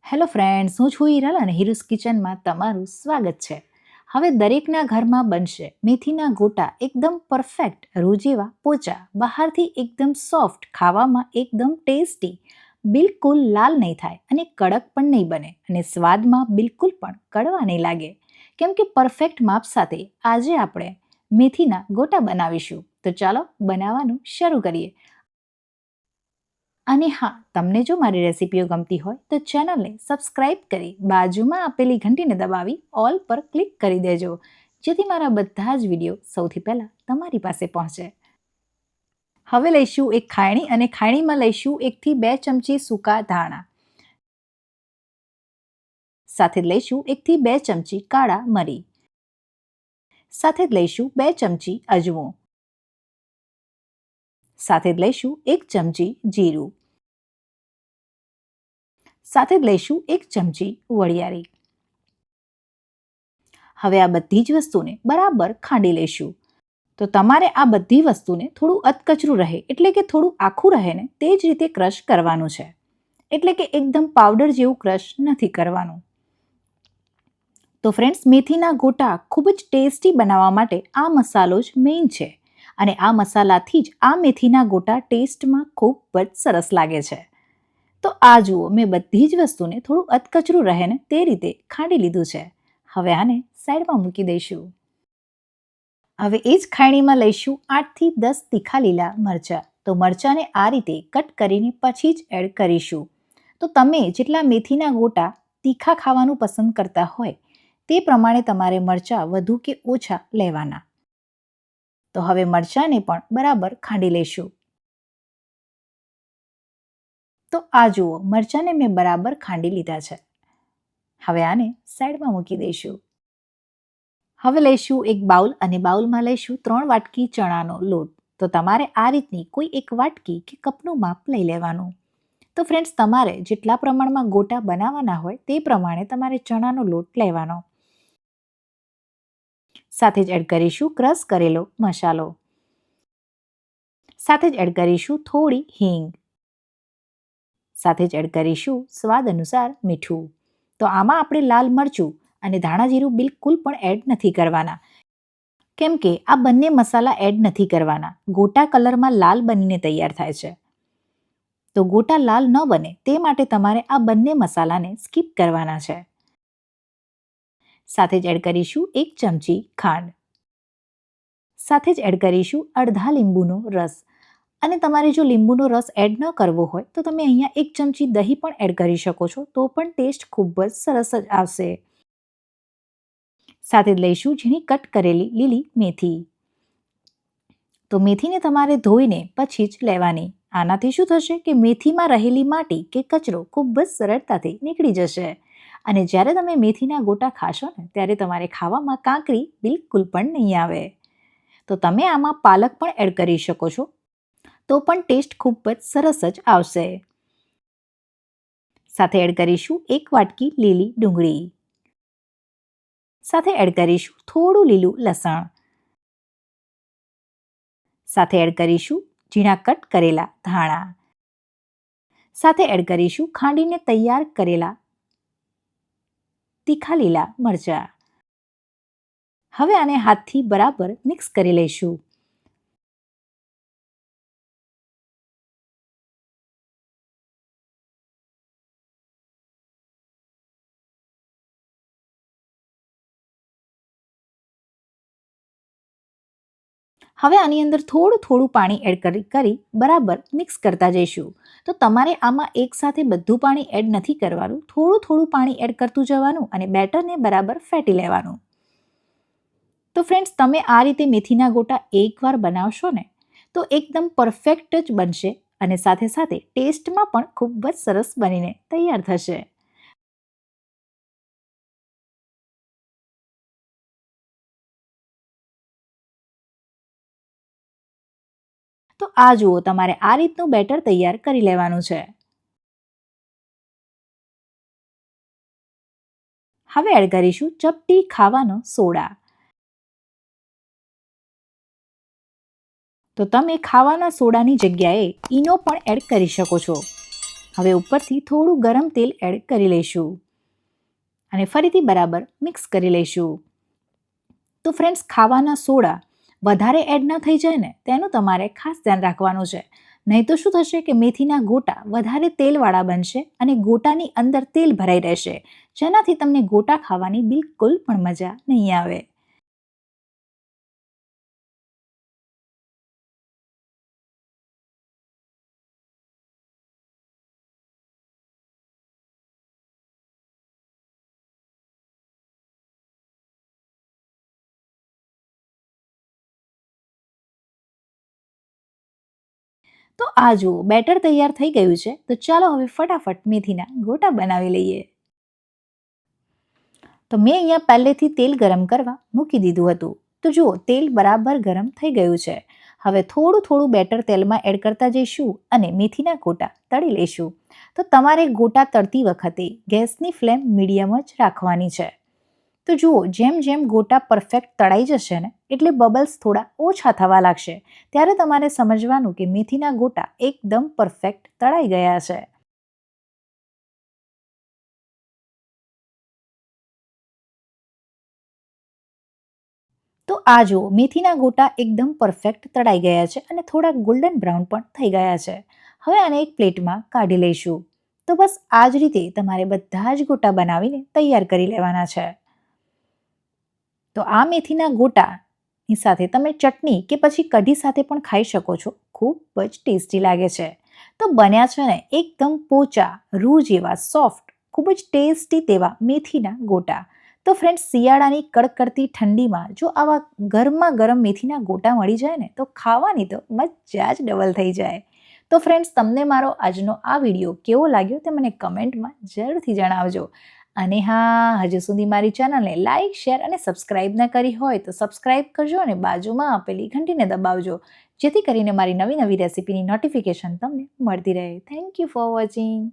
Hello friends, હું છું હિરલ અને હિરુસ કિચનમાં તમારું સ્વાગત છે. હવે દરેકના ઘરમાં બનશે મેથીના ગોટા એકદમ પરફેક્ટ, રૂ જેવા પોચા, બહારથી એકદમ સોફ્ટ, ખાવામાં એકદમ ટેસ્ટી, બિલકુલ લાલ નહીં થાય અને કડક પણ નહીં બને અને સ્વાદમાં બિલકુલ પણ કડવા નહીં લાગે. કેમ કે પરફેક્ટ માપ સાથે આજે આપણે મેથીના ગોટા બનાવીશું. તો ચાલો બનાવવાનું શરૂ કરીએ. અને હા, તમને જો મારી રેસિપીઓ ગમતી હોય તો ચેનલને સબસ્ક્રાઇબ કરી બાજુમાં આપેલી ઘંટીને દબાવી ઓલ પર ક્લિક કરી દેજો, જેથી મારા બધા જ વિડીયો સૌથી પહેલાં તમારી પાસે પહોંચે. હવે લઈશું એક ખાયણી અને ખાયણીમાં લઈશું 1 થી 2 ચમચી સૂકા ધાણા. સાથે જ લઈશું 1 થી 2 ચમચી કાળા મરી. સાથે જ લઈશું 2 ચમચી અજમો. સાથે જ લઈશું 1 ચમચી જીરું. સાથે જ લઈશું 1 ચમચી વરિયાળી. હવે આ બધી જ વસ્તુને બરાબર ખાંડી લઈશું. તો તમારે આ બધી વસ્તુને થોડું અધકચરું રહે, એટલે કે થોડું આખું રહે ને તે જ રીતે ક્રશ કરવાનું છે. એટલે કે એકદમ પાવડર જેવું ક્રશ નથી કરવાનું. તો ફ્રેન્ડ્સ, મેથીના ગોટા ખૂબ જ ટેસ્ટી બનાવવા માટે આ મસાલો જ મેઇન છે. અને આ મસાલાથી જ આ મેથીના ગોટા ટેસ્ટમાં ખૂબ જ સરસ લાગે છે. તો આ જુઓ, મેં બધી જ વસ્તુને થોડું અધકચરું રહે ને તે રીતે ખાંડી લીધું છે. હવે આને સાઈડમાં મૂકી દઈશું. હવે એ જ ખાયણીમાં લઈશું 8 થી 10 તીખા લીલા મરચાં. તો મરચાંને આ રીતે કટ કરીને પછી જ એડ કરીશું. તો તમે જેટલા મેથીના ગોટા તીખા ખાવાનું પસંદ કરતા હોય તે પ્રમાણે તમારે મરચાં વધુ કે ઓછા લેવાના. તો હવે મરચાંને પણ બરાબર ખાંડી લઈશું. તો આ જુઓ, મરચાંને મેં બરાબર ખાંડી લીધા છે. હવે આને સાઈડમાં મૂકી દઈશું. હવે લઈશું એક બાઉલ અને બાઉલમાં લઈશું 3 વાટકી ચણાનો લોટ. તો તમારે આ રીતની કોઈ એક વાટકી કે કપનું માપ લઈ લેવાનું. તો ફ્રેન્ડ્સ, તમારે જેટલા પ્રમાણમાં ગોટા બનાવવાના હોય તે પ્રમાણે તમારે ચણાનો લોટ લેવાનો. સાથે જ એડ કરીશું ક્રશ કરેલો મસાલો. સાથે જ એડ કરીશું થોડી હિંગ. સાથે જ એડ કરીશું સ્વાદ અનુસાર મીઠું. તો આમાં આપણે લાલ મરચું અને ધાણા જીરું બિલકુલ પણ એડ નથી કરવાના. કેમ કે આ બંને મસાલા એડ નથી કરવાના. ગોટા કલરમાં લાલ બનીને તૈયાર થાય છે. તો ગોટા લાલ ન બને તે માટે તમારે આ બંને મસાલાને સ્કીપ કરવાના છે. સાથે જ એડ કરીશું 1 ચમચી ખાંડ. સાથે જ એડ કરીશું અડધા લીંબુનો રસ. અને તમારે જો લીંબુનો રસ એડ ન કરવો હોય તો તમે અહીંયા 1 ચમચી દહીં પણ એડ કરી શકો છો, તો પણ ટેસ્ટ ખૂબ જ સરસ જ આવશે. સાથે જ લઈશું ઝીણી કટ કરેલી લીલી મેથી. તો મેથીને તમારે ધોઈને પછી જ લેવાની. આનાથી શું થશે કે મેથીમાં રહેલી માટી કે કચરો ખૂબ જ સરળતાથી નીકળી જશે. અને જ્યારે તમે મેથીના ગોટા ખાશો ને ત્યારે તમારે ખાવામાં કાંકરી બિલકુલ પણ નહીં આવે. તો તમે આમાં પાલક પણ એડ કરી શકો છો, તો પણ ટેસ્ટ ખૂબ જ સરસ જ આવશે. સાથે એડ કરીશું 1 વાટકી લીલી ડુંગળી. સાથે એડ કરીશું થોડું લીલું લસણ. સાથે એડ કરીશું ઝીણા કટ કરેલા ધાણા. સાથે એડ કરીશું ખાંડીને તૈયાર કરેલા તીખા લીલા મરચાં. હવે આને હાથથી બરાબર મિક્સ કરી લઈશું. હવે આની અંદર થોડું થોડું પાણી એડ કરી બરાબર મિક્સ કરતા જઈશું. તો તમારે આમાં એકસાથે બધું પાણી એડ નથી કરવાનું. થોડું થોડું પાણી એડ કરતું જવાનું અને બેટરને બરાબર ફેટી લેવાનું. તો ફ્રેન્ડ્સ, તમે આ રીતે મેથીના ગોટા એકવાર બનાવશો ને તો એકદમ પરફેક્ટ જ બનશે અને સાથે સાથે ટેસ્ટમાં પણ ખૂબ જ સરસ બનીને તૈયાર થશે. તો આ જુઓ, તમારે આ રીતનું બેટર તૈયાર કરી લેવાનું છે. હવે એડ કરીશું ચપટી ખાવાનો સોડા. તો તમે ખાવાના સોડાની જગ્યાએ ઈનો પણ એડ કરી શકો છો. હવે ઉપરથી થોડું ગરમ તેલ એડ કરી લઈશું અને ફરીથી બરાબર મિક્સ કરી લઈશું. તો ફ્રેન્ડ્સ, ખાવાના સોડા વધારે એડ ના થઈ જાય ને તેનું તમારે ખાસ ધ્યાન રાખવાનું છે. નહીં તો શું થશે કે મેથીના ગોટા વધારે તેલવાળા બનશે અને ગોટાની અંદર તેલ ભરાઈ રહેશે, જેનાથી તમને ગોટા ખાવાની બિલકુલ પણ મજા નહીં આવે. તો આ જુઓ, બેટર તૈયાર થઈ ગયું છે. તો ચાલો હવે ફટાફટ મેથીના ગોટા બનાવી લઈએ. તો મેં અહીંયા પહેલેથી તેલ ગરમ કરવા મૂકી દીધું હતું. તો જુઓ, તેલ બરાબર ગરમ થઈ ગયું છે. હવે થોડું થોડું બેટર તેલમાં એડ કરતા જઈશું અને મેથીના ગોટા તળી લઈશું. તો તમારે ગોટા તળતી વખતે ગેસની ફ્લેમ મીડિયમ જ રાખવાની છે. તો જુઓ, જેમ જેમ ગોટા પરફેક્ટ તળાઈ જશે ને એટલે બબલ્સ થોડા ઓછા થવા લાગશે, ત્યારે તમારે સમજવાનું કે મેથીના ગોટા એકદમ પરફેક્ટ તળાઈ ગયા છે. તો આ જુઓ, મેથીના ગોટા એકદમ પરફેક્ટ તળાઈ ગયા છે અને થોડા ગોલ્ડન બ્રાઉન પણ થઈ ગયા છે. હવે આને એક પ્લેટમાં કાઢી લઈશું. તો બસ આ જ રીતે તમારે બધા જ ગોટા બનાવીને તૈયાર કરી લેવાના છે. તો આ મેથીના ગોટાની સાથે તમે ચટણી કે પછી કઢી સાથે પણ ખાઈ શકો છો. ખૂબ જ ટેસ્ટી લાગે છે. તો બન્યા છે ને એકદમ પોચા, રૂ જેવા, સોફ્ટ, ખૂબ જ ટેસ્ટી તેવા મેથીના ગોટા. તો ફ્રેન્ડ્સ, શિયાળાની કડકડતી ઠંડીમાં જો આવા ગરમા ગરમ મેથીના ગોટા મળી જાય ને તો ખાવાની તો મજા જ ડબલ થઈ જાય. તો ફ્રેન્ડ્સ, તમને મારો આજનો આ વિડીયો કેવો લાગ્યો તે મને કમેન્ટમાં જરૂરથી જણાવજો. અને હા, હજુ સુધી મારી ચેનલને લાઇક, શેર અને સબસ્ક્રાઇબ ન કરી હોય તો સબસ્ક્રાઇબ કરજો અને બાજુમાં આપેલી ઘંટીને દબાવજો, જેથી કરીને મારી નવી નવી રેસીપીની નોટિફિકેશન તમને મળતી રહે. Thank you for watching.